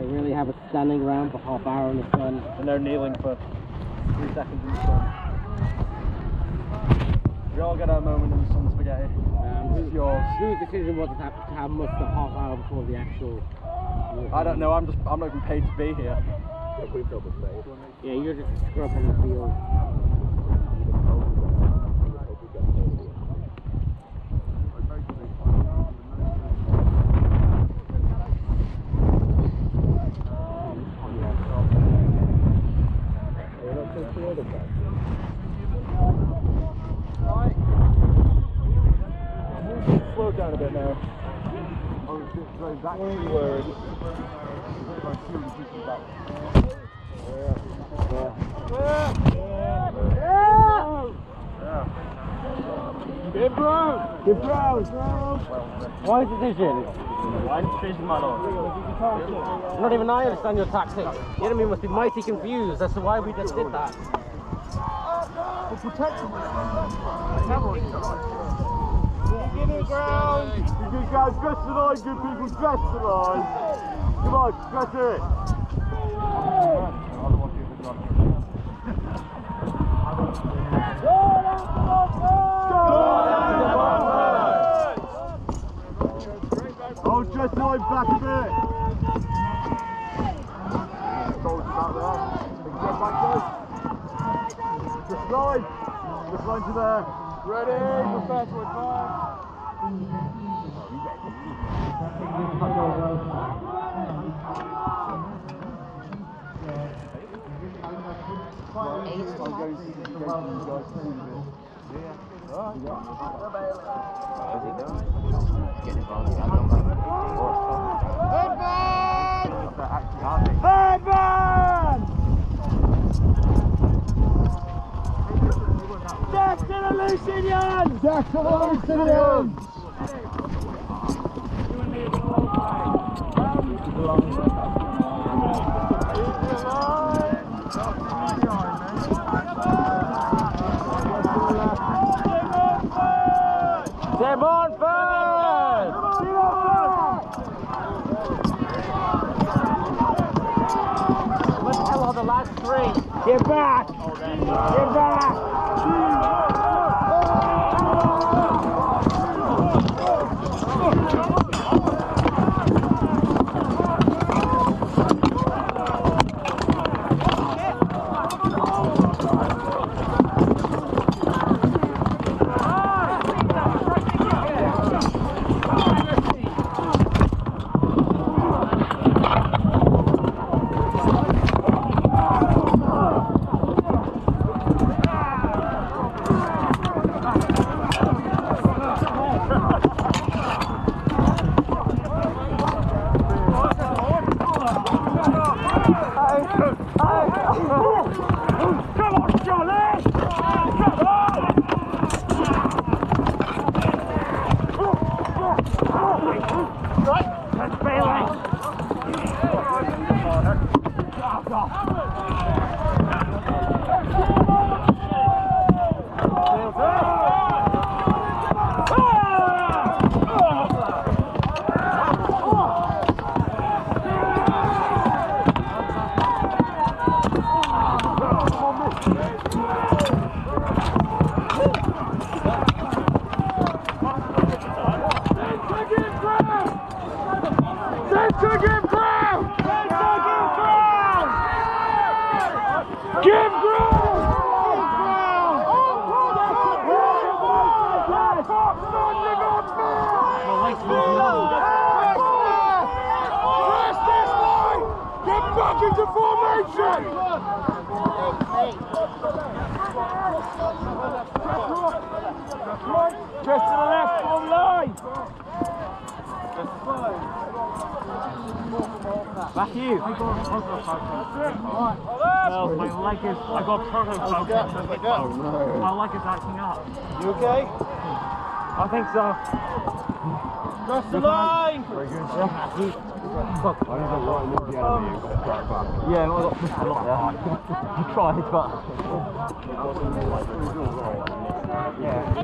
They really have us standing around for half hour in the sun. And they're kneeling for 3 seconds in the sun. We all get our moment in the sun, spaghetti. It's yours. Whose decision was it to have muster half hour before the actual... I don't know, I'm not even paid to be here. Yeah, you're just a scrub on the field. Slow down a bit now. Exactly where Get brown! Get brown! Why decision? Why decision, my lord? Not even I understand your tactics. The enemy must be mighty confused as to why we just did that. For protection. Give it ground! You good guys, dress the line, good people, dress the line! Come on, dress it! Oh, dress the line back a bit! Soldiers out there. Get back, guys. Just line to there. Ready, prepare to advance. Back to the Lucidians! Back to the Lucidians! Demon first! What the hell are the last three? Get back! Get back! Just to the left on line! Back you! No, my leg is... I got prototype. Oh no. My leg is acting up. You okay? I think so. Cross the line! Yeah, I got pushed a lot there. I tried, but... Yeah.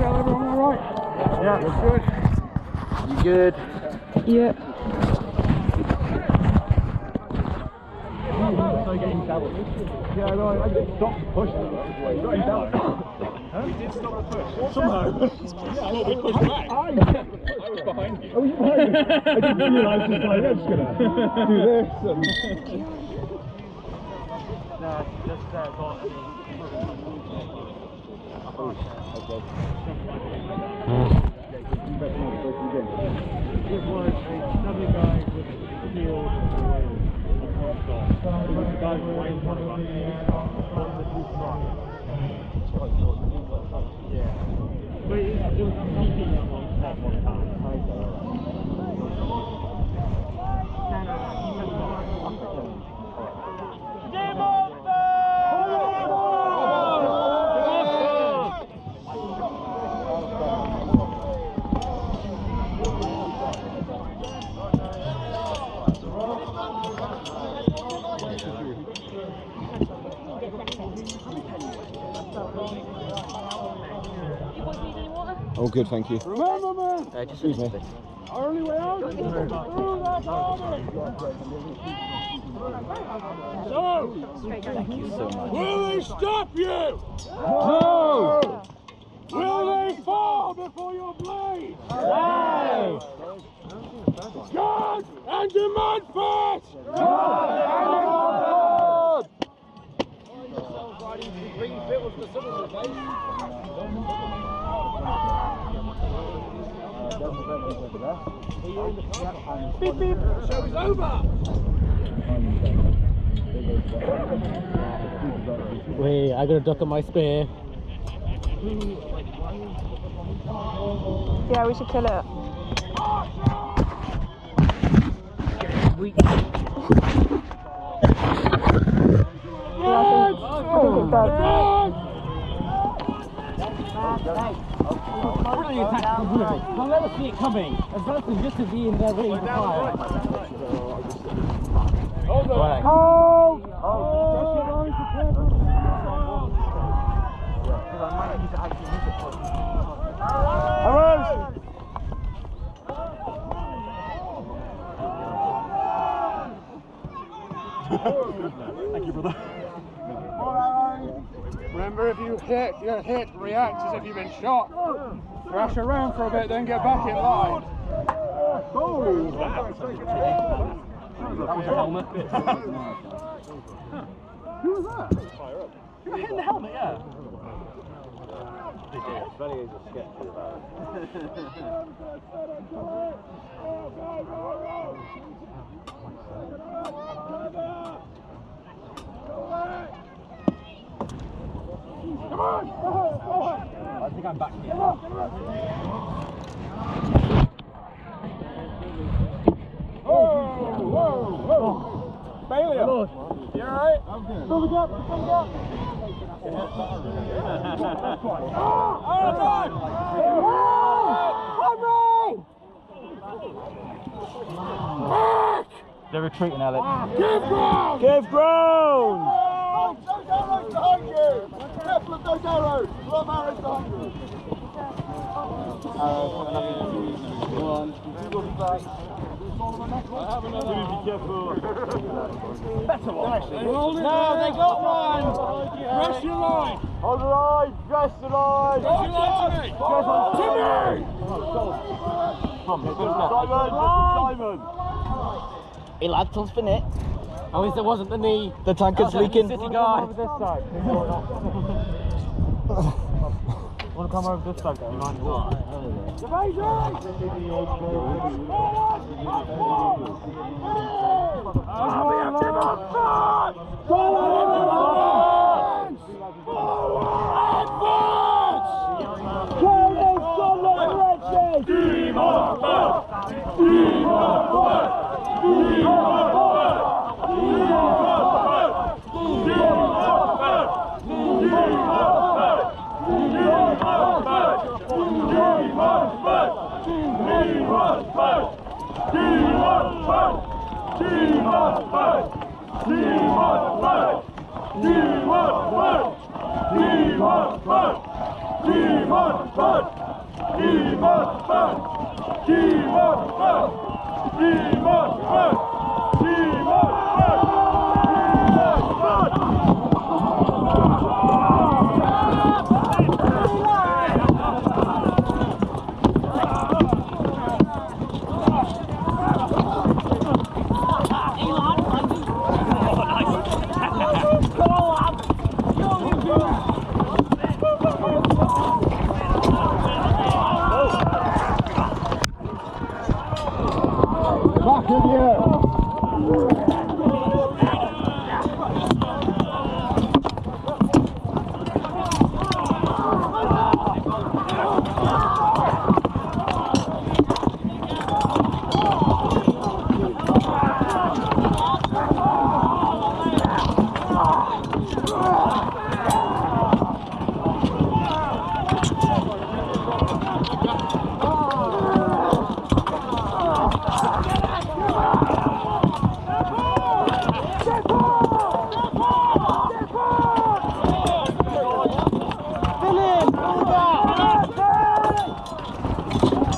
Everyone all right? alright? Yeah. You're good? You good? Yeah. Yeah, no, I just stopped pushing. Got him down. We did stop the push. Somehow. Well, we pushed back. I was behind you. Oh, you were behind me? I didn't realise just like, I'm just going to do this. No, just got It was another guy with a shield away. The guy was way in front of us. Yeah. But it was keeping them on top one time. Oh, good, thank you. Remember, man! Just excuse me. Our only way out is through that army! So, Thank you so much. will they stop you? No! Will they fall before your blade? No! God and demand first! Beep beep! Show is over! Wait, I gotta duck on my spear. Yeah, we should kill it. Weak. Yeah, I think it's dead. Really attack the wood. I'll never see it coming. As well as just to be in there waiting for fire. Right. Hold! Thank you, brother. Remember, if you hit, react as if you've been shot. Thrash around for a bit, then get back in line. That was a helmet. Who was that? You got hit in the helmet, yeah. Come on! I think I'm back here. Whoa! Bailey! You alright? I'm good. Fill the gap! They're retreating, Alex. Give ground! Give ground! Those arrows behind you! Careful of those arrows! Love arrows behind you! Be careful. Better one! No, they got one! Press your line! Hold the line! Press the line! Press your line to me! Simon! Hey lad, tell us for it. At least it wasn't the knee. The tanker's leaking. City guy. Over this side. Want to come over this side? You mind? Demon!